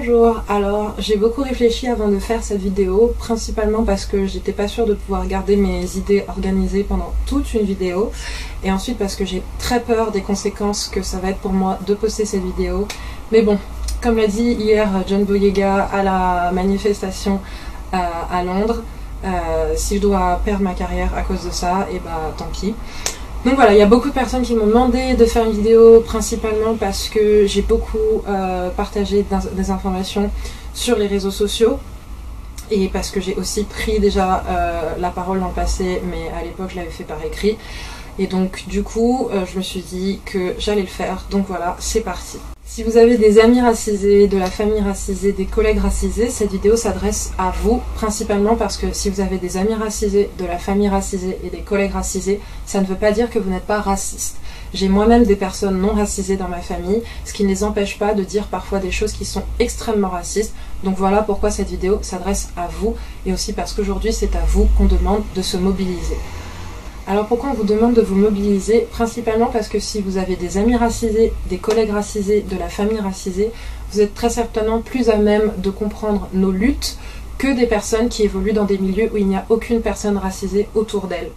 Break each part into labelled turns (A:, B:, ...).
A: Bonjour, alors j'ai beaucoup réfléchi avant de faire cette vidéo, principalement parce que j'étais pas sûre de pouvoir garder mes idées organisées pendant toute une vidéo, et ensuite parce que j'ai très peur des conséquences que ça va être pour moi de poster cette vidéo. Mais bon, comme l'a dit hier John Boyega à la manifestation à Londres, si je dois perdre ma carrière à cause de ça, et bah tant pis. Donc voilà, il y a beaucoup de personnes qui m'ont demandé de faire une vidéo principalement parce que j'ai beaucoup partagé des informations sur les réseaux sociaux et parce que j'ai aussi pris déjà la parole dans le passé, mais à l'époque je l'avais fait par écrit. Et donc du coup, je me suis dit que j'allais le faire, donc voilà, c'est parti. Si vous avez des amis racisés, de la famille racisée, des collègues racisés, cette vidéo s'adresse à vous, principalement parce que si vous avez des amis racisés, de la famille racisée et des collègues racisés, ça ne veut pas dire que vous n'êtes pas raciste. J'ai moi-même des personnes non racisées dans ma famille, ce qui ne les empêche pas de dire parfois des choses qui sont extrêmement racistes. Donc voilà pourquoi cette vidéo s'adresse à vous, et aussi parce qu'aujourd'hui c'est à vous qu'on demande de se mobiliser. Alors pourquoi on vous demande de vous mobiliser? Principalement parce que si vous avez des amis racisés, des collègues racisés, de la famille racisée, vous êtes très certainement plus à même de comprendre nos luttes que des personnes qui évoluent dans des milieux où il n'y a aucune personne racisée autour d'elles.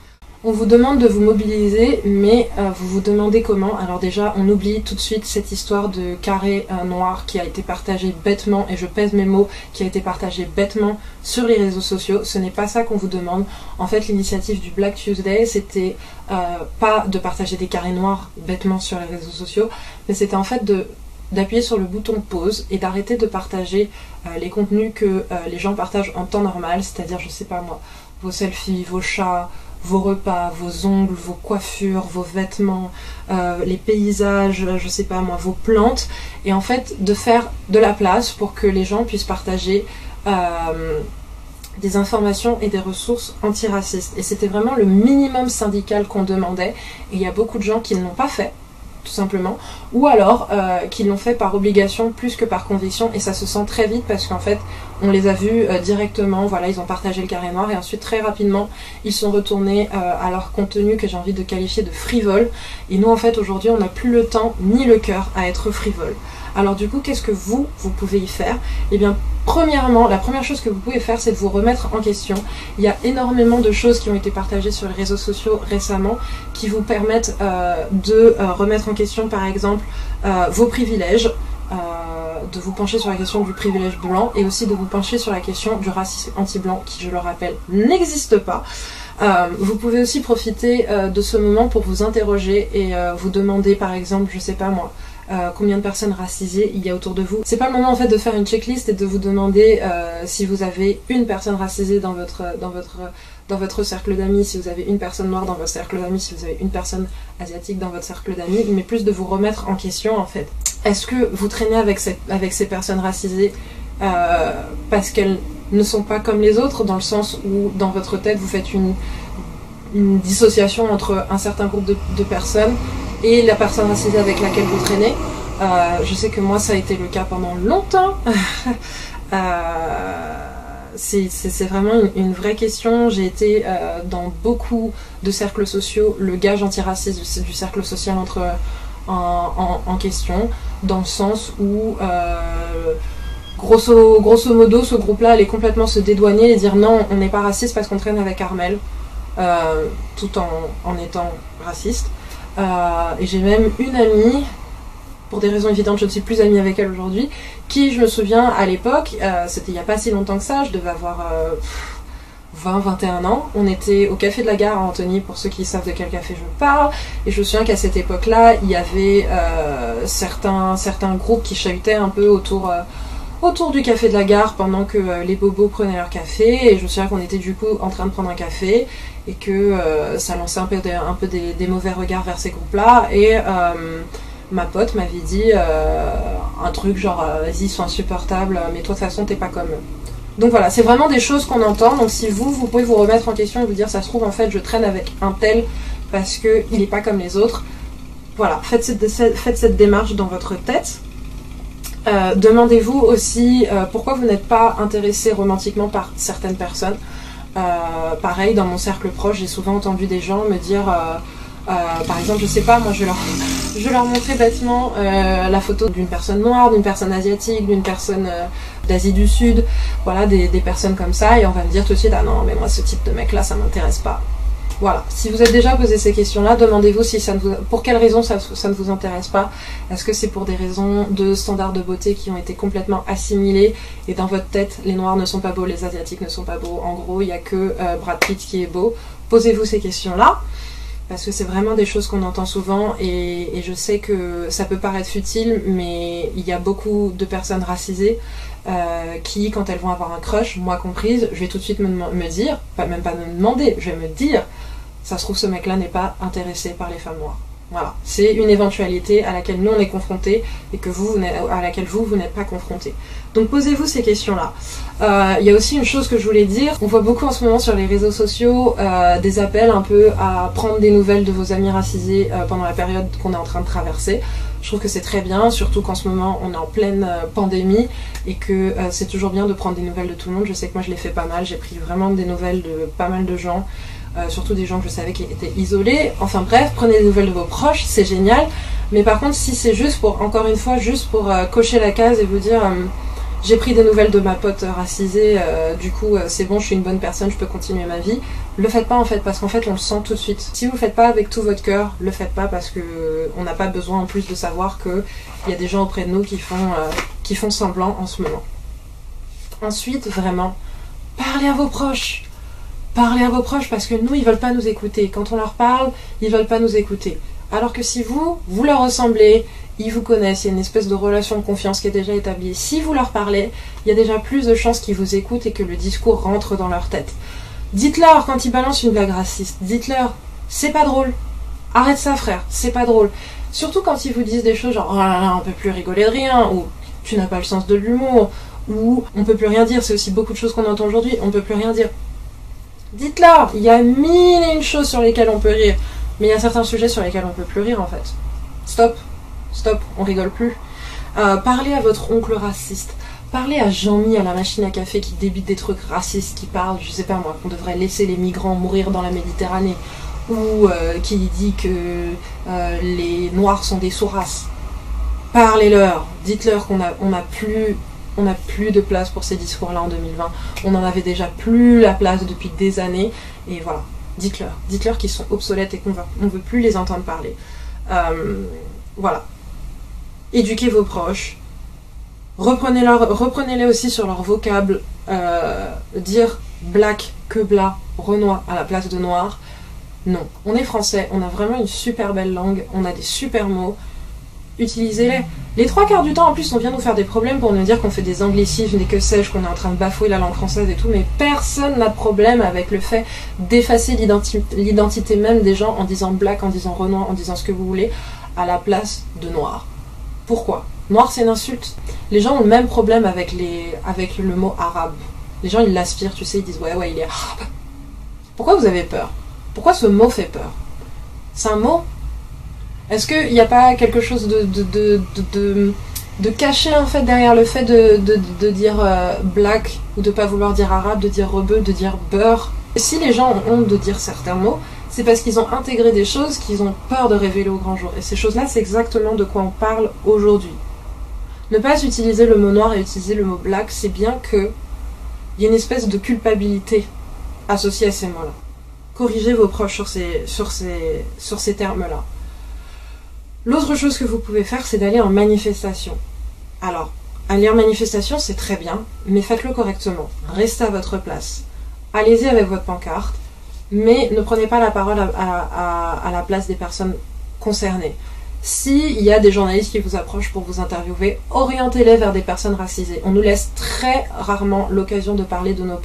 A: On vous demande de vous mobiliser, mais vous vous demandez comment. Alors déjà, on oublie tout de suite cette histoire de carré noir qui a été partagé bêtement, et je pèse mes mots, qui a été partagé bêtement sur les réseaux sociaux. Ce n'est pas ça qu'on vous demande. En fait, l'initiative du Black Tuesday, c'était pas de partager des carrés noirs bêtement sur les réseaux sociaux, mais c'était en fait d'appuyer sur le bouton pause et d'arrêter de partager les contenus que les gens partagent en temps normal, c'est-à-dire, je sais pas moi, vos selfies, vos chats, vos repas, vos ongles, vos coiffures, vos vêtements, les paysages, je sais pas moi, vos plantes, et en fait de faire de la place pour que les gens puissent partager des informations et des ressources antiracistes. Et c'était vraiment le minimum syndical qu'on demandait, et il y a beaucoup de gens qui ne l'ont pas fait, tout simplement, ou alors qui l'ont fait par obligation plus que par conviction, et ça se sent très vite parce qu'en fait on les a vus directement, voilà, ils ont partagé le carré noir et ensuite très rapidement ils sont retournés à leur contenu que j'ai envie de qualifier de frivole. Et nous en fait aujourd'hui on n'a plus le temps ni le cœur à être frivole. Alors du coup, qu'est-ce que vous pouvez y faire? Eh bien, premièrement, la première chose que vous pouvez faire, c'est de vous remettre en question. Il y a énormément de choses qui ont été partagées sur les réseaux sociaux récemment qui vous permettent de remettre en question, par exemple, vos privilèges, de vous pencher sur la question du privilège blanc, et aussi de vous pencher sur la question du racisme anti-blanc, qui, je le rappelle, n'existe pas. Vous pouvez aussi profiter de ce moment pour vous interroger et vous demander, par exemple, je sais pas moi, combien de personnes racisées il y a autour de vous. C'est pas le moment en fait de faire une checklist et de vous demander si vous avez une personne racisée dans votre cercle d'amis, si vous avez une personne noire dans votre cercle d'amis, si vous avez une personne asiatique dans votre cercle d'amis, mais plus de vous remettre en question en fait. Est-ce que vous traînez avec ces personnes racisées parce qu'elles ne sont pas comme les autres, dans le sens où dans votre tête vous faites une dissociation entre un certain groupe de personnes et la personne racisée avec laquelle vous traînez? Je sais que moi ça a été le cas pendant longtemps. C'est vraiment une vraie question. J'ai été dans beaucoup de cercles sociaux le gage antiraciste du cercle social en question, dans le sens où grosso modo ce groupe-là allait complètement se dédouaner et dire non, on n'est pas raciste parce qu'on traîne avec Armel, tout en étant raciste. Et j'ai même une amie, pour des raisons évidentes je ne suis plus amie avec elle aujourd'hui, qui, je me souviens à l'époque, c'était il n'y a pas si longtemps que ça, je devais avoir 20-21 ans, on était au café de la gare à Antony, pour ceux qui savent de quel café je parle, et je me souviens qu'à cette époque-là, il y avait certains groupes qui chahutaient un peu autour du café de la gare pendant que les bobos prenaient leur café, et je me souviens qu'on était du coup en train de prendre un café, et que ça lançait un peu des mauvais regards vers ces groupes-là, et ma pote m'avait dit un truc genre vas-y, ils sont insupportables, mais toi de toute façon t'es pas comme eux. Donc voilà, c'est vraiment des choses qu'on entend. Donc si vous pouvez vous remettre en question et vous dire ça se trouve en fait je traîne avec un tel parce qu'il n'est pas comme les autres. Voilà, faites cette démarche dans votre tête. Demandez-vous aussi pourquoi vous n'êtes pas intéressé romantiquement par certaines personnes. Pareil, dans mon cercle proche, j'ai souvent entendu des gens me dire par exemple, je sais pas, moi je Je leur montrais bêtement la photo d'une personne noire, d'une personne asiatique, d'une personne d'Asie du Sud, voilà, des personnes comme ça, et on va me dire tout de suite, ah non, mais moi ce type de mec là, ça m'intéresse pas. Voilà, si vous êtes déjà posé ces questions-là, demandez-vous si pour quelles raisons ça ne vous intéresse pas. Est-ce que c'est pour des raisons de standards de beauté qui ont été complètement assimilés et dans votre tête, les noirs ne sont pas beaux, les asiatiques ne sont pas beaux, en gros, il n'y a que Brad Pitt qui est beau. Posez-vous ces questions-là, parce que c'est vraiment des choses qu'on entend souvent et je sais que ça peut paraître futile, mais il y a beaucoup de personnes racisées qui, quand elles vont avoir un crush, moi comprise, je vais tout de suite me dire, même pas me demander, je vais me dire, ça se trouve ce mec-là n'est pas intéressé par les femmes noires. Voilà, c'est une éventualité à laquelle nous on est confrontés et que à laquelle vous n'êtes pas confrontés. Donc posez-vous ces questions-là. Il y a aussi une chose que je voulais dire, on voit beaucoup en ce moment sur les réseaux sociaux des appels un peu à prendre des nouvelles de vos amis racisés pendant la période qu'on est en train de traverser. Je trouve que c'est très bien, surtout qu'en ce moment on est en pleine pandémie et que c'est toujours bien de prendre des nouvelles de tout le monde. Je sais que moi je l'ai fait pas mal, j'ai pris vraiment des nouvelles de pas mal de gens. Surtout des gens que je savais qui étaient isolés. Enfin bref, prenez des nouvelles de vos proches, c'est génial. Mais par contre, si c'est juste pour, encore une fois, juste pour cocher la case et vous dire j'ai pris des nouvelles de ma pote racisée, du coup c'est bon, je suis une bonne personne, je peux continuer ma vie, le faites pas en fait, parce qu'en fait on le sent tout de suite. Si vous le faites pas avec tout votre cœur, le faites pas parce que on n'a pas besoin en plus de savoir qu'il y a des gens auprès de nous qui font semblant en ce moment. Ensuite, vraiment, parlez à vos proches. Parlez à vos proches parce que nous, ils veulent pas nous écouter. Quand on leur parle, ils veulent pas nous écouter. Alors que si vous leur ressemblez, ils vous connaissent, il y a une espèce de relation de confiance qui est déjà établie. Si vous leur parlez, il y a déjà plus de chances qu'ils vous écoutent et que le discours rentre dans leur tête. Dites-leur quand ils balancent une blague raciste, dites-leur, c'est pas drôle. Arrête ça frère, c'est pas drôle. Surtout quand ils vous disent des choses genre, oh là là, on peut plus rigoler de rien, ou tu n'as pas le sens de l'humour, ou on peut plus rien dire, c'est aussi beaucoup de choses qu'on entend aujourd'hui, on peut plus rien dire. Dites-leur, il y a mille et une choses sur lesquelles on peut rire, mais il y a certains sujets sur lesquels on peut plus rire en fait. Stop, on rigole plus. Parlez à votre oncle raciste, parlez à Jean-Mi à la machine à café qui débite des trucs racistes, qui parle, je sais pas moi, qu'on devrait laisser les migrants mourir dans la Méditerranée, ou qui dit que les noirs sont des sous-races. Parlez-leur, dites-leur qu'on n'a plus de place pour ces discours-là en 2020. On n'en avait déjà plus la place depuis des années. Et voilà, dites-leur qu'ils sont obsolètes et qu'on ne veut plus les entendre parler. Voilà. Éduquez vos proches. Reprenez-les aussi sur leur vocable. Dire black que bla, renois à la place de noir. Non. On est français, on a vraiment une super belle langue, on a des super mots. Utilisez-les. Les trois quarts du temps, en plus, on vient nous faire des problèmes pour nous dire qu'on fait des anglicismes, des que sais-je, qu'on est en train de bafouer la langue française et tout, mais personne n'a de problème avec le fait d'effacer l'identité même des gens en disant black, en disant renois, en disant ce que vous voulez, à la place de noir. Pourquoi ? Noir, c'est une insulte. Les gens ont le même problème avec le mot arabe. Les gens, ils l'aspirent, tu sais, ils disent ouais, il est arabe. Pourquoi vous avez peur ? Pourquoi ce mot fait peur ? C'est un mot ? Est-ce qu'il n'y a pas quelque chose de caché en fait derrière le fait de dire black ou de pas vouloir dire arabe, de dire rebeu, de dire beurre ? Si les gens ont honte de dire certains mots, c'est parce qu'ils ont intégré des choses qu'ils ont peur de révéler au grand jour. Et ces choses-là, c'est exactement de quoi on parle aujourd'hui. Ne pas utiliser le mot noir et utiliser le mot black, c'est bien qu'il y ait une espèce de culpabilité associée à ces mots-là. Corrigez vos proches sur ces termes-là. L'autre chose que vous pouvez faire, c'est d'aller en manifestation. Alors, aller en manifestation, c'est très bien, mais faites-le correctement. Restez à votre place. Allez-y avec votre pancarte, mais ne prenez pas la parole à la place des personnes concernées. S'il y a des journalistes qui vous approchent pour vous interviewer, orientez-les vers des personnes racisées. On nous laisse très rarement l'occasion de parler de nos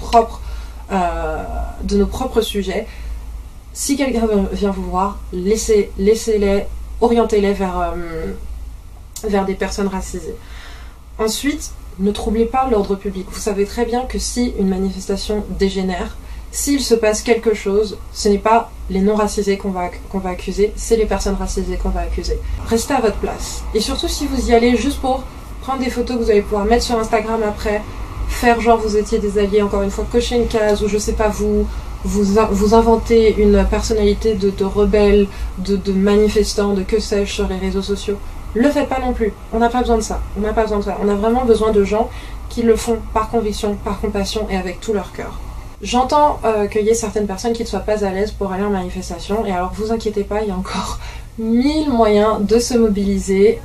A: propres sujets. Si quelqu'un vient vous voir, laissez-les, orientez-les vers des personnes racisées. Ensuite, ne troublez pas l'ordre public. Vous savez très bien que si une manifestation dégénère, s'il se passe quelque chose, ce n'est pas les non-racisés qu'on va accuser, c'est les personnes racisées qu'on va accuser. Restez à votre place. Et surtout si vous y allez juste pour prendre des photos que vous allez pouvoir mettre sur Instagram après, faire genre vous étiez des alliés, encore une fois, cocher une case, ou je sais pas vous, vous inventez une personnalité de rebelle, de manifestant, de que sais-je sur les réseaux sociaux. Le faites pas non plus. On n'a pas besoin de ça. On n'a pas besoin de ça. On a vraiment besoin de gens qui le font par conviction, par compassion et avec tout leur cœur. J'entends qu'il y ait certaines personnes qui ne soient pas à l'aise pour aller en manifestation, et alors vous inquiétez pas, il y a encore 1000 moyens de se mobiliser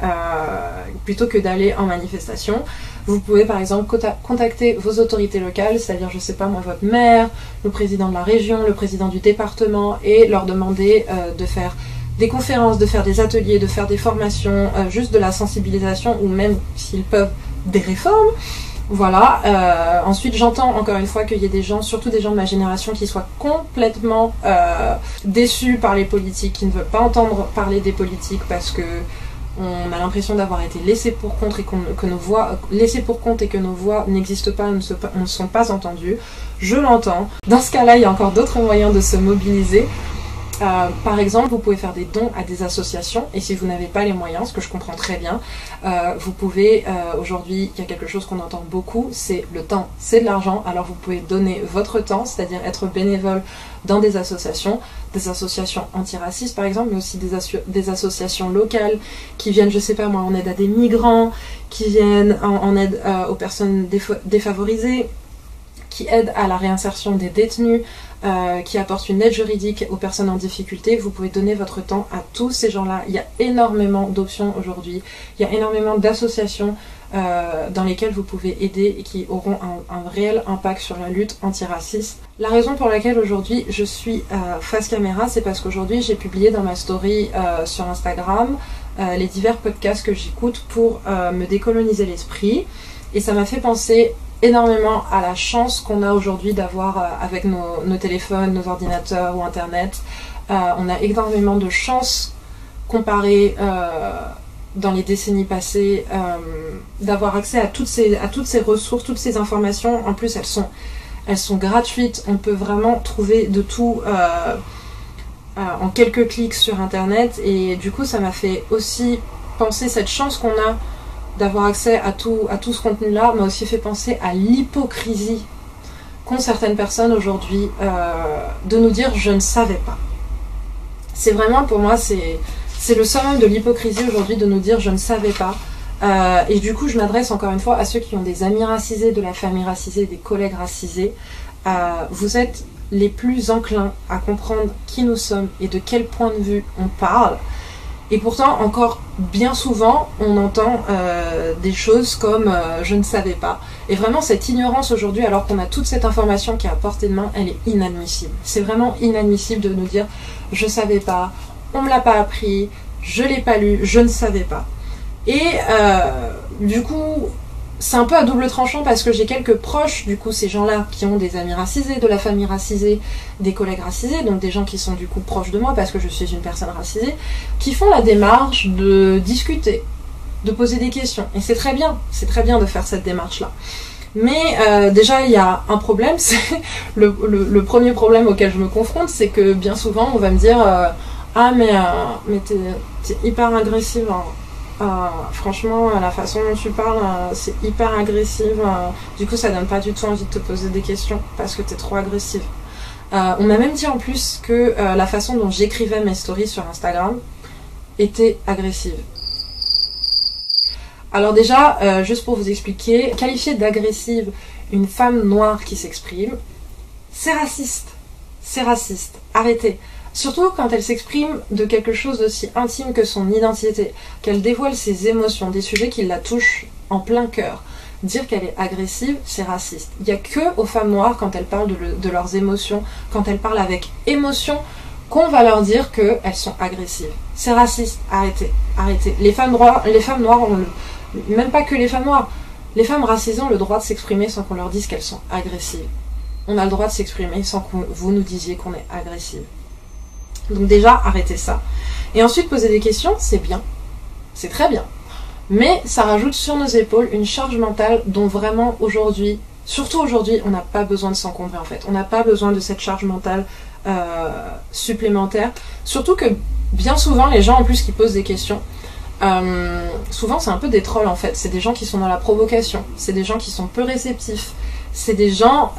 A: plutôt que d'aller en manifestation. Vous pouvez par exemple contacter vos autorités locales, c'est-à-dire je sais pas moi, votre maire, le président de la région, le président du département, et leur demander de faire des conférences, de faire des ateliers, de faire des formations, juste de la sensibilisation, ou même s'ils peuvent des réformes. Voilà, ensuite j'entends encore une fois qu'il y ait des gens, surtout des gens de ma génération, qui soient complètement déçus par les politiques, qui ne veulent pas entendre parler des politiques parce que on a l'impression d'avoir été laissés pour compte et que nos voix n'existent pas, ne sont pas entendues. Je l'entends. Dans ce cas-là, il y a encore d'autres moyens de se mobiliser. Par exemple, vous pouvez faire des dons à des associations, et si vous n'avez pas les moyens, ce que je comprends très bien, vous pouvez, aujourd'hui, il y a quelque chose qu'on entend beaucoup, c'est le temps, c'est de l'argent, alors vous pouvez donner votre temps, c'est-à-dire être bénévole dans des associations antiracistes par exemple, mais aussi des associations locales qui viennent, je sais pas moi, en aide à des migrants, qui viennent en aide aux personnes défavorisées, qui aident à la réinsertion des détenus, qui apportent une aide juridique aux personnes en difficulté. Vous pouvez donner votre temps à tous ces gens-là. Il y a énormément d'options aujourd'hui. Il y a énormément d'associations dans lesquelles vous pouvez aider et qui auront un réel impact sur la lutte antiraciste. La raison pour laquelle aujourd'hui je suis face caméra, c'est parce qu'aujourd'hui j'ai publié dans ma story sur Instagram les divers podcasts que j'écoute pour me décoloniser l'esprit. Et ça m'a fait penser énormément à la chance qu'on a aujourd'hui d'avoir avec nos téléphones, nos ordinateurs ou internet. On a énormément de chance comparé dans les décennies passées d'avoir accès à toutes ces ressources, toutes ces informations. En plus elles sont gratuites, on peut vraiment trouver de tout en quelques clics sur internet, et du coup ça m'a fait aussi penser cette chance qu'on a d'avoir accès à tout ce contenu-là, m'a aussi fait penser à l'hypocrisie qu'ont certaines personnes aujourd'hui de nous dire « je ne savais pas ». C'est vraiment, pour moi, c'est le summum de l'hypocrisie aujourd'hui de nous dire « je ne savais pas ». Et du coup, je m'adresse encore une fois à ceux qui ont des amis racisés, de la famille racisée, des collègues racisés. Vous êtes les plus enclins à comprendre qui nous sommes et de quel point de vue on parle. Et pourtant, encore bien souvent, on entend des choses comme je ne savais pas. Et vraiment, cette ignorance aujourd'hui, alors qu'on a toute cette information qui est à portée de main, elle est inadmissible. C'est vraiment inadmissible de nous dire je savais pas, on me l'a pas appris, je l'ai pas lu, je ne savais pas. Et du coup, c'est un peu à double tranchant parce que j'ai quelques proches, du coup, ces gens-là qui ont des amis racisés, de la famille racisée, des collègues racisés, donc des gens qui sont du coup proches de moi parce que je suis une personne racisée, qui font la démarche de discuter, de poser des questions. Et c'est très bien de faire cette démarche-là. Mais déjà, il y a un problème, c'est le premier problème auquel je me confronte, c'est que bien souvent, on va me dire ah mais t'es hyper agressive, hein. Franchement, la façon dont tu parles, c'est hyper agressive. Du coup, ça donne pas du tout envie de te poser des questions parce que t'es trop agressive. On m'a même dit en plus que la façon dont j'écrivais mes stories sur Instagram était agressive. Alors déjà, juste pour vous expliquer, qualifier d'agressive une femme noire qui s'exprime, c'est raciste. C'est raciste. Arrêtez. Surtout quand elle s'exprime de quelque chose d'aussi intime que son identité, qu'elle dévoile ses émotions, des sujets qui la touchent en plein cœur. Dire qu'elle est agressive, c'est raciste. Il n'y a que aux femmes noires, quand elles parlent de leurs émotions, quand elles parlent avec émotion, qu'on va leur dire qu'elles sont agressives. C'est raciste, arrêtez, arrêtez. Les femmes noires ont même pas que les femmes noires, les femmes racisées ont le droit de s'exprimer sans qu'on leur dise qu'elles sont agressives. On a le droit de s'exprimer sans que vous nous disiez qu'on est agressive. Donc déjà, arrêtez ça. Et ensuite, poser des questions, c'est bien. C'est très bien. Mais ça rajoute sur nos épaules une charge mentale dont vraiment aujourd'hui, surtout aujourd'hui, on n'a pas besoin de s'encombrer en fait. On n'a pas besoin de cette charge mentale supplémentaire. Surtout que bien souvent, les gens en plus qui posent des questions, souvent c'est un peu des trolls en fait. C'est des gens qui sont dans la provocation. C'est des gens qui sont peu réceptifs. c'est des gens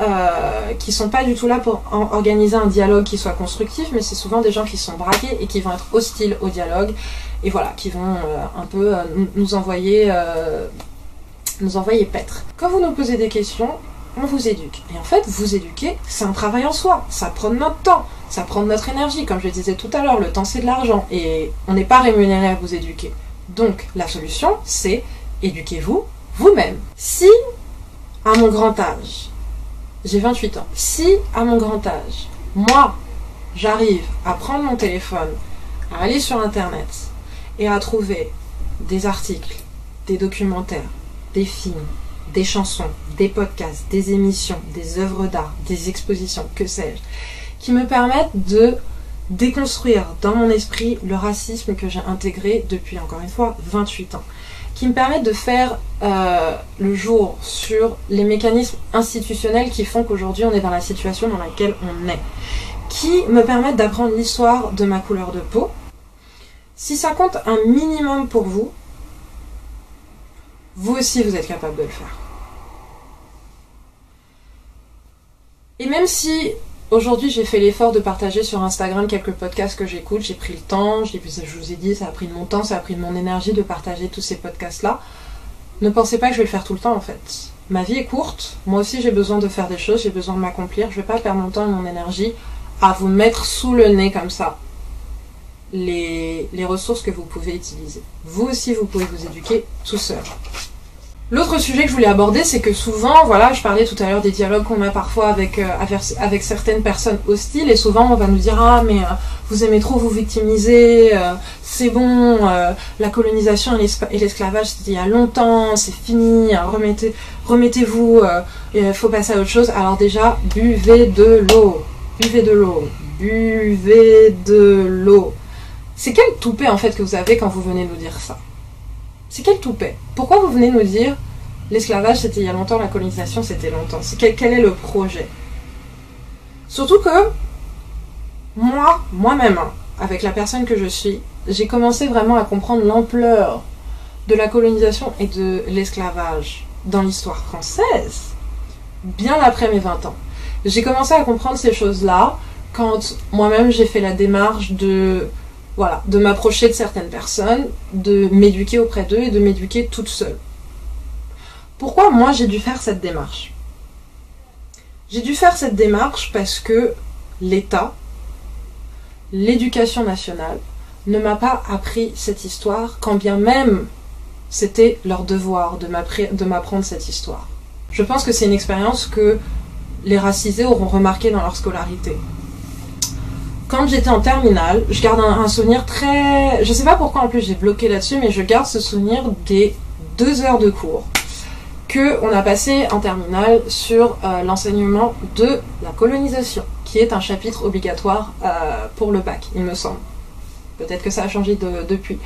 A: qui sont pas du tout là pour organiser un dialogue qui soit constructif, mais c'est souvent des gens qui sont braqués et qui vont être hostiles au dialogue, et voilà, qui vont un peu nous envoyer paître. Quand vous nous posez des questions, on vous éduque. Et en fait, vous éduquer, c'est un travail en soi. Ça prend de notre temps, ça prend de notre énergie. Comme je le disais tout à l'heure, le temps c'est de l'argent. Et on n'est pas rémunéré à vous éduquer. Donc, la solution, c'est éduquez-vous vous-même. Si, à mon grand âge, j'ai 28 ans, si, à mon grand âge, moi, j'arrive à prendre mon téléphone, à aller sur Internet et à trouver des articles, des documentaires, des films, des chansons, des podcasts, des émissions, des œuvres d'art, des expositions, que sais-je, qui me permettent de déconstruire dans mon esprit le racisme que j'ai intégré depuis, encore une fois, 28 ans, qui me permettent de faire le jour sur les mécanismes institutionnels qui font qu'aujourd'hui on est dans la situation dans laquelle on est, qui me permettent d'apprendre l'histoire de ma couleur de peau. Si ça compte un minimum pour vous, vous aussi vous êtes capable de le faire. Et même si aujourd'hui j'ai fait l'effort de partager sur Instagram quelques podcasts que j'écoute, j'ai pris le temps, je vous ai dit, ça a pris de mon temps, ça a pris de mon énergie de partager tous ces podcasts-là, ne pensez pas que je vais le faire tout le temps en fait. Ma vie est courte, moi aussi j'ai besoin de faire des choses, j'ai besoin de m'accomplir, je vais pas perdre mon temps et mon énergie à vous mettre sous le nez comme ça les ressources que vous pouvez utiliser. Vous aussi vous pouvez vous éduquer tout seul. L'autre sujet que je voulais aborder, c'est que souvent, voilà, je parlais tout à l'heure des dialogues qu'on a parfois avec certaines personnes hostiles, et souvent on va nous dire « Ah, mais vous aimez trop vous victimiser, c'est bon, la colonisation et l'esclavage c'était il y a longtemps, c'est fini, remettez-vous, il faut passer à autre chose. » Alors déjà, buvez de l'eau, buvez de l'eau, buvez de l'eau. C'est quel toupet en fait que vous avez quand vous venez nous dire ça? C'est quel toupet? Pourquoi vous venez nous dire l'esclavage c'était il y a longtemps, la colonisation c'était longtemps? Quel est le projet? Surtout que moi-même, avec la personne que je suis, j'ai commencé vraiment à comprendre l'ampleur de la colonisation et de l'esclavage dans l'histoire française bien après mes 20 ans. J'ai commencé à comprendre ces choses-là quand moi-même j'ai fait la démarche de m'approcher de certaines personnes, de m'éduquer auprès d'eux et de m'éduquer toute seule. Pourquoi moi j'ai dû faire cette démarche? J'ai dû faire cette démarche parce que l'État, l'éducation nationale, ne m'a pas appris cette histoire, quand bien même c'était leur devoir de m'apprendre cette histoire. Je pense que c'est une expérience que les racisés auront remarqué dans leur scolarité. Quand j'étais en terminale, je garde un souvenir très... Je sais pas pourquoi en plus j'ai bloqué là-dessus, mais je garde ce souvenir des 2 heures de cours qu'on a passé en terminale sur l'enseignement de la colonisation, qui est un chapitre obligatoire pour le bac, il me semble. Peut-être que ça a changé depuis.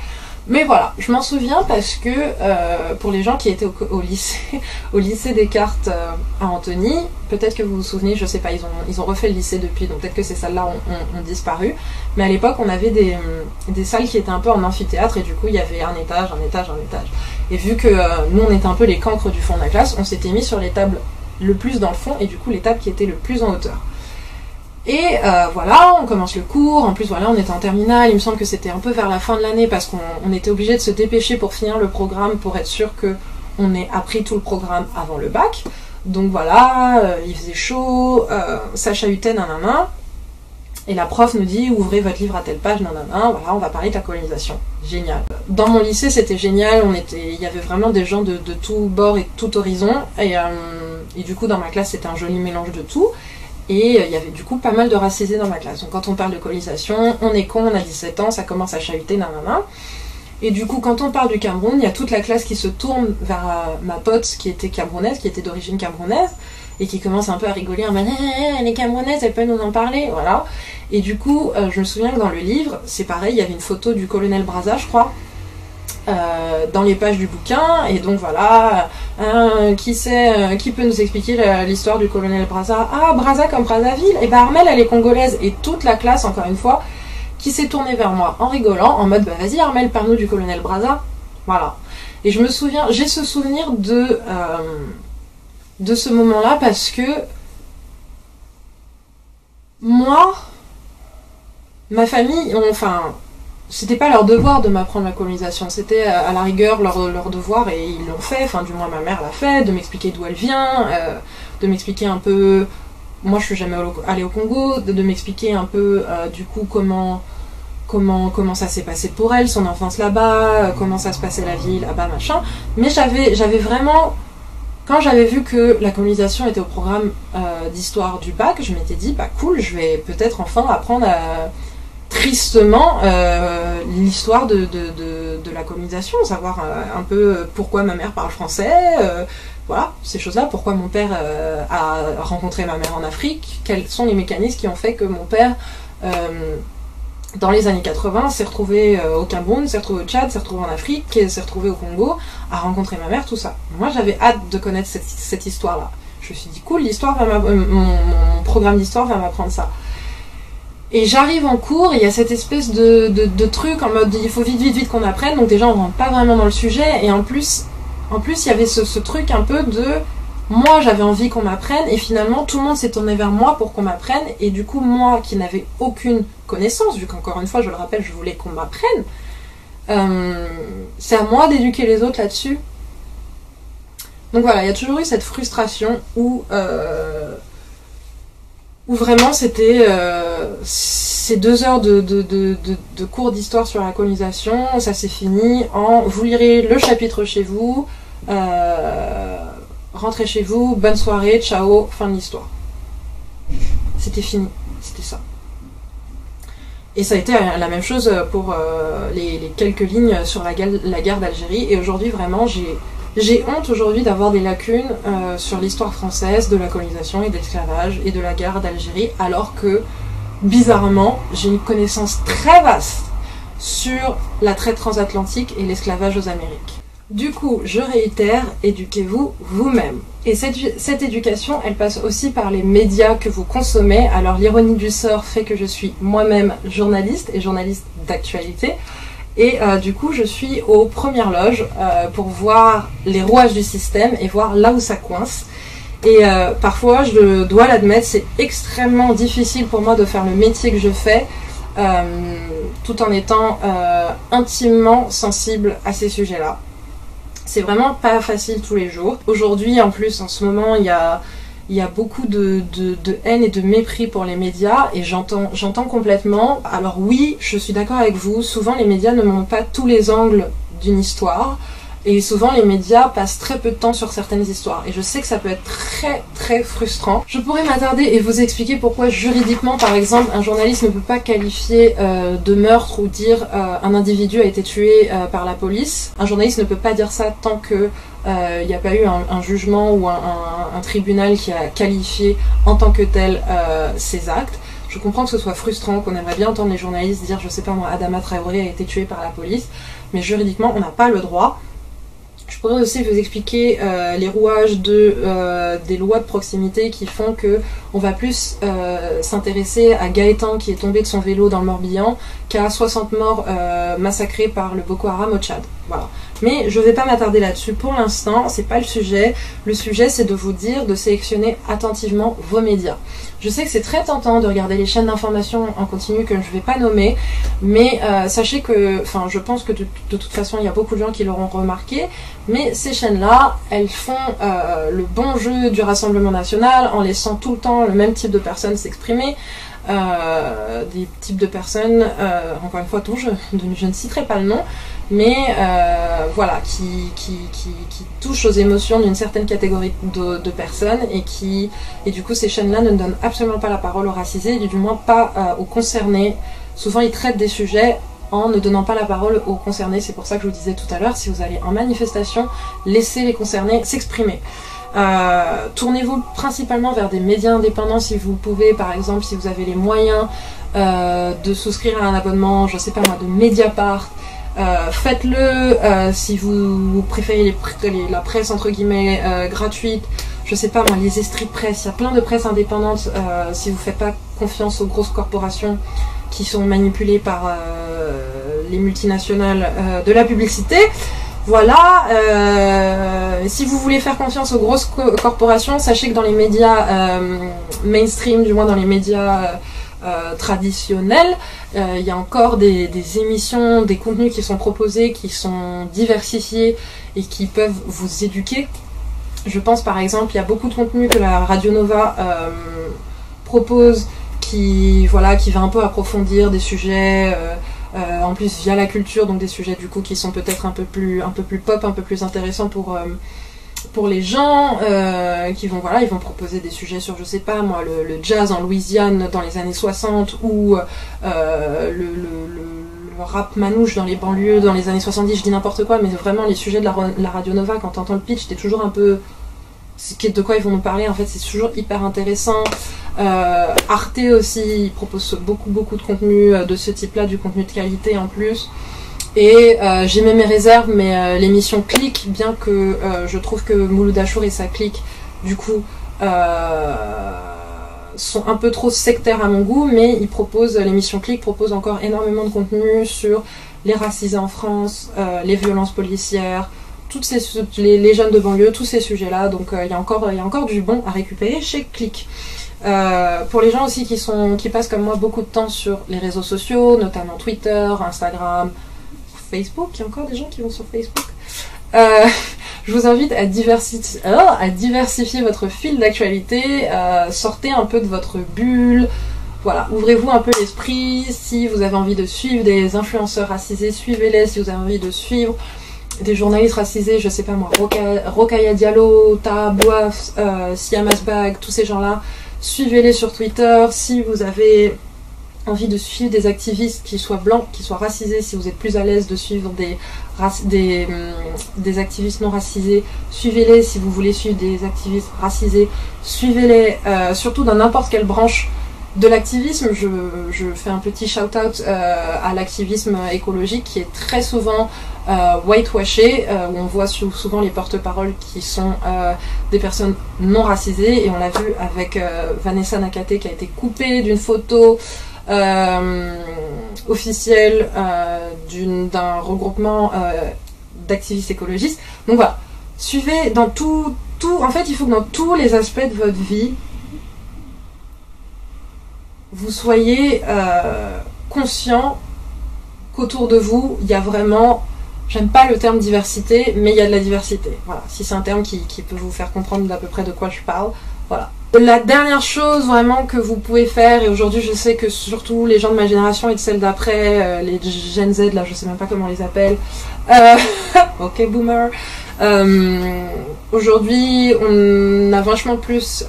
A: Mais voilà, je m'en souviens parce que pour les gens qui étaient au lycée Descartes à Antony, peut-être que vous vous souvenez, je sais pas, ils ont refait le lycée depuis, donc peut-être que ces salles-là ont disparu. Mais à l'époque, on avait des salles qui étaient un peu en amphithéâtre et du coup, il y avait un étage. Et vu que nous, on était un peu les cancres du fond de la classe, on s'était mis sur les tables le plus dans le fond et du coup, les tables qui étaient le plus en hauteur. Et voilà, on commence le cours, en plus voilà, on était en terminale, il me semble que c'était un peu vers la fin de l'année parce qu'on était obligé de se dépêcher pour finir le programme pour être sûr qu'on ait appris tout le programme avant le bac. Donc voilà, il faisait chaud, ça chahutait, nanana, et la prof nous dit ouvrez votre livre à telle page, nanana, voilà, on va parler de la colonisation. Génial. Dans mon lycée c'était génial, il y avait vraiment des gens de tout bord et tout horizon, et du coup dans ma classe c'était un joli mélange de tout. Et il y avait du coup pas mal de racisés dans ma classe. Donc quand on parle de colonisation, on est con, on a 17 ans, ça commence à chahuter, nanana. Et du coup, quand on parle du Cameroun, il y a toute la classe qui se tourne vers ma pote qui était camerounaise, qui était d'origine camerounaise, et qui commence un peu à rigoler, en mode les Camerounaises, elles peuvent nous en parler, voilà. Et du coup, je me souviens que dans le livre, c'est pareil, il y avait une photo du colonel Brazza, je crois, dans les pages du bouquin, et donc voilà, qui peut nous expliquer l'histoire du colonel Brazza? Ah, Brazza comme Brazzaville, et bah Armelle elle est congolaise, et toute la classe, encore une fois, qui s'est tournée vers moi en rigolant, en mode bah vas-y Armelle, parle-nous du colonel Brazza, voilà. Et je me souviens, j'ai ce souvenir de de ce moment-là parce que moi, ma famille, c'était pas leur devoir de m'apprendre la colonisation, c'était à la rigueur leur devoir, et ils l'ont fait, enfin du moins ma mère l'a fait, de m'expliquer d'où elle vient, de m'expliquer un peu, moi je suis jamais allée au Congo, de m'expliquer un peu du coup comment ça s'est passé pour elle, son enfance là-bas, comment ça se passait la vie là-bas, machin. Mais j'avais vraiment, quand j'avais vu que la colonisation était au programme d'histoire du bac, je m'étais dit, bah cool, je vais peut-être enfin apprendre tristement l'histoire de la colonisation, savoir un peu pourquoi ma mère parle français, voilà, ces choses-là, pourquoi mon père a rencontré ma mère en Afrique, quels sont les mécanismes qui ont fait que mon père, dans les années 80, s'est retrouvé au Cameroun, s'est retrouvé au Tchad, s'est retrouvé en Afrique, s'est retrouvé au Congo, a rencontré ma mère, tout ça. Moi, j'avais hâte de connaître cette histoire-là. Je me suis dit, cool, mon programme d'histoire va m'apprendre ça. Et j'arrive en cours, et il y a cette espèce de truc en mode il faut vite qu'on apprenne, donc déjà on rentre pas vraiment dans le sujet, et en plus il y avait ce truc un peu de moi j'avais envie qu'on m'apprenne, et finalement tout le monde s'est tourné vers moi pour qu'on m'apprenne, et du coup moi qui n'avais aucune connaissance, vu qu'encore une fois je le rappelle, je voulais qu'on m'apprenne, c'est à moi d'éduquer les autres là-dessus. Donc voilà, il y a toujours eu cette frustration où vraiment c'était ces 2 heures de cours d'histoire sur la colonisation, ça s'est fini en vous lirez le chapitre chez vous, rentrez chez vous, bonne soirée, ciao, fin de l'histoire. C'était fini, c'était ça. Et ça a été la même chose pour les quelques lignes sur la guerre d'Algérie, et aujourd'hui vraiment j'ai honte aujourd'hui d'avoir des lacunes sur l'histoire française, de la colonisation et de l'esclavage et de la guerre d'Algérie, alors que, bizarrement, j'ai une connaissance très vaste sur la traite transatlantique et l'esclavage aux Amériques. Du coup, je réitère, éduquez-vous vous-même. Et cette éducation, elle passe aussi par les médias que vous consommez. Alors l'ironie du sort fait que je suis moi-même journaliste, et journaliste d'actualité. Et du coup, je suis aux premières loges pour voir les rouages du système et voir là où ça coince. Et parfois, je dois l'admettre, c'est extrêmement difficile pour moi de faire le métier que je fais tout en étant intimement sensible à ces sujets-là. C'est vraiment pas facile tous les jours. Aujourd'hui, en plus, en ce moment, il y a beaucoup de haine et de mépris pour les médias, et j'entends complètement. Alors oui, je suis d'accord avec vous, souvent les médias ne montrent pas tous les angles d'une histoire, et souvent les médias passent très peu de temps sur certaines histoires, et je sais que ça peut être très très frustrant. Je pourrais m'attarder et vous expliquer pourquoi juridiquement, par exemple, un journaliste ne peut pas qualifier de meurtre ou dire un individu a été tué par la police. Un journaliste ne peut pas dire ça tant que il n'y a pas eu un jugement ou un tribunal qui a qualifié en tant que tel ces actes. Je comprends que ce soit frustrant, qu'on aimerait bien entendre les journalistes dire, je sais pas moi, Adama Traoré a été tué par la police, mais juridiquement on n'a pas le droit. Je pourrais aussi vous expliquer les rouages des lois de proximité qui font que on va plus s'intéresser à Gaëtan qui est tombé de son vélo dans le Morbihan qu'à 60 morts massacrés par le Boko Haram au Tchad. Voilà. Mais je ne vais pas m'attarder là-dessus pour l'instant, c'est pas le sujet. Le sujet, c'est de vous dire de sélectionner attentivement vos médias. Je sais que c'est très tentant de regarder les chaînes d'information en continu que je ne vais pas nommer, mais sachez que, enfin, je pense que de toute façon, il y a beaucoup de gens qui l'auront remarqué, mais ces chaînes-là, elles font le bon jeu du Rassemblement national en laissant tout le temps le même type de personnes s'exprimer. Des types de personnes, encore une fois, dont je ne citerai pas le nom, mais voilà, qui touchent aux émotions d'une certaine catégorie de personnes, et du coup ces chaînes-là ne donnent absolument pas la parole aux racisés, et du moins pas aux concernés. Souvent ils traitent des sujets en ne donnant pas la parole aux concernés. C'est pour ça que je vous disais tout à l'heure, si vous allez en manifestation, laissez les concernés s'exprimer. Tournez-vous principalement vers des médias indépendants si vous pouvez, par exemple si vous avez les moyens de souscrire à un abonnement, je sais pas moi, de Mediapart. Faites-le si vous préférez la presse entre guillemets gratuite, je sais pas moi, les Estrie Presse, il y a plein de presse indépendante si vous faites pas confiance aux grosses corporations qui sont manipulées par les multinationales de la publicité. Voilà, si vous voulez faire confiance aux grosses corporations, sachez que dans les médias mainstream, du moins dans les médias traditionnels, il y a encore des émissions, des contenus qui sont proposés, qui sont diversifiés et qui peuvent vous éduquer. Je pense par exemple, il y a beaucoup de contenus que la Radio Nova propose qui va un peu approfondir des sujets... en plus via la culture, donc des sujets du coup qui sont peut-être un peu plus pop, un peu plus intéressants pour les gens, ils vont proposer des sujets sur, je sais pas moi, le jazz en Louisiane dans les années 60 ou le rap manouche dans les banlieues dans les années 70, je dis n'importe quoi, mais vraiment les sujets de la Radio Nova, quand t'entends le pitch, t'es toujours un peu... de quoi ils vont nous parler, en fait c'est toujours hyper intéressant. Arte aussi, il propose beaucoup de contenu de ce type là, du contenu de qualité en plus, et j'ai mis mes réserves, mais l'émission Click, bien que je trouve que Mouloud Achour et sa clique du coup sont un peu trop sectaires à mon goût, mais l'émission Click propose encore énormément de contenu sur les racisés en France, les violences policières, les jeunes de banlieue, tous ces sujets-là, donc il y a encore du bon à récupérer chez Click. Pour les gens aussi qui passent comme moi beaucoup de temps sur les réseaux sociaux, notamment Twitter, Instagram, Facebook, il y a encore des gens qui vont sur Facebook. Je vous invite à diversifier votre fil d'actualité, sortez un peu de votre bulle. Voilà, ouvrez-vous un peu l'esprit. Si vous avez envie de suivre des influenceurs racisés, suivez-les. Si vous avez envie de suivre des journalistes racisés, je sais pas moi, Rokhaya Diallo, Taha Bouaf, Siam Asbag, tous ces gens-là, suivez-les sur Twitter. Si vous avez envie de suivre des activistes qui soient blancs, qui soient racisés, si vous êtes plus à l'aise de suivre des activistes non racisés, suivez-les. Si vous voulez suivre des activistes racisés, suivez-les, surtout dans n'importe quelle branche de l'activisme. Je fais un petit shout-out à l'activisme écologique qui est très souvent whitewashé, où on voit souvent les porte-paroles qui sont des personnes non racisées, et on l'a vu avec Vanessa Nakate qui a été coupée d'une photo officielle d'un regroupement d'activistes écologistes. Donc voilà, suivez dans tout, en fait il faut que dans tous les aspects de votre vie vous soyez conscient qu'autour de vous, il y a vraiment, j'aime pas le terme diversité, mais il y a de la diversité. Voilà, si c'est un terme qui peut vous faire comprendre d'à peu près de quoi je parle. Voilà. La dernière chose vraiment que vous pouvez faire, et aujourd'hui je sais que surtout les gens de ma génération et de celle d'après, les Gen Z, là je sais même pas comment on les appelle, ok boomer, aujourd'hui on est vachement plus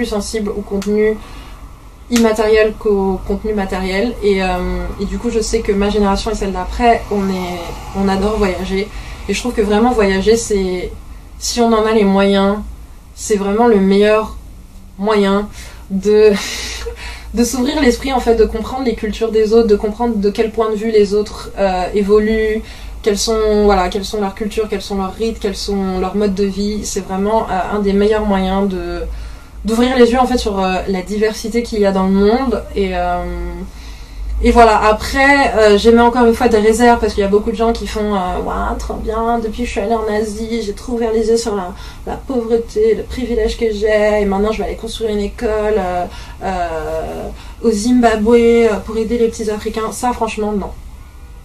A: sensible au contenu immatériel qu'au contenu matériel, et du coup je sais que ma génération et celle d'après on adore voyager, et je trouve que vraiment voyager, c'est, si on en a les moyens, c'est vraiment le meilleur moyen de s'ouvrir l'esprit, en fait, de comprendre les cultures des autres, de comprendre de quel point de vue les autres évoluent, quelles sont leurs cultures, quels sont leurs rites, quels sont leurs modes de vie. C'est vraiment un des meilleurs moyens d'ouvrir les yeux, en fait, sur la diversité qu'il y a dans le monde. Et voilà, après, j'émets encore une fois des réserves, parce qu'il y a beaucoup de gens qui font ouais, trop bien, depuis que je suis allée en Asie, j'ai trop ouvert les yeux sur la pauvreté, le privilège que j'ai, et maintenant je vais aller construire une école au Zimbabwe pour aider les petits Africains. Ça, franchement, non.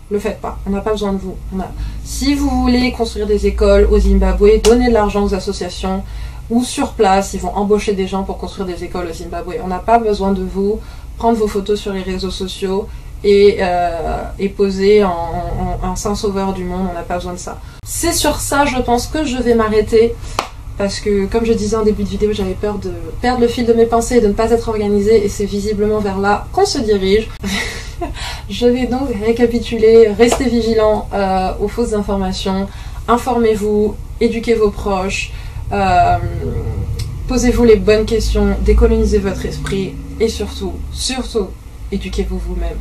A: Le faites pas, on n'a pas besoin de vous. Si vous voulez construire des écoles au Zimbabwe, donnez de l'argent aux associations, ou sur place, ils vont embaucher des gens pour construire des écoles au Zimbabwe. On n'a pas besoin de vous. Prendre vos photos sur les réseaux sociaux et poser en saint sauveur du monde, on n'a pas besoin de ça. C'est sur ça, je pense, que je vais m'arrêter, parce que, comme je disais en début de vidéo, j'avais peur de perdre le fil de mes pensées et de ne pas être organisée, et c'est visiblement vers là qu'on se dirige. Je vais donc récapituler, restez vigilants aux fausses informations, informez-vous, éduquez vos proches, posez-vous les bonnes questions, décolonisez votre esprit, et surtout, éduquez-vous vous-même.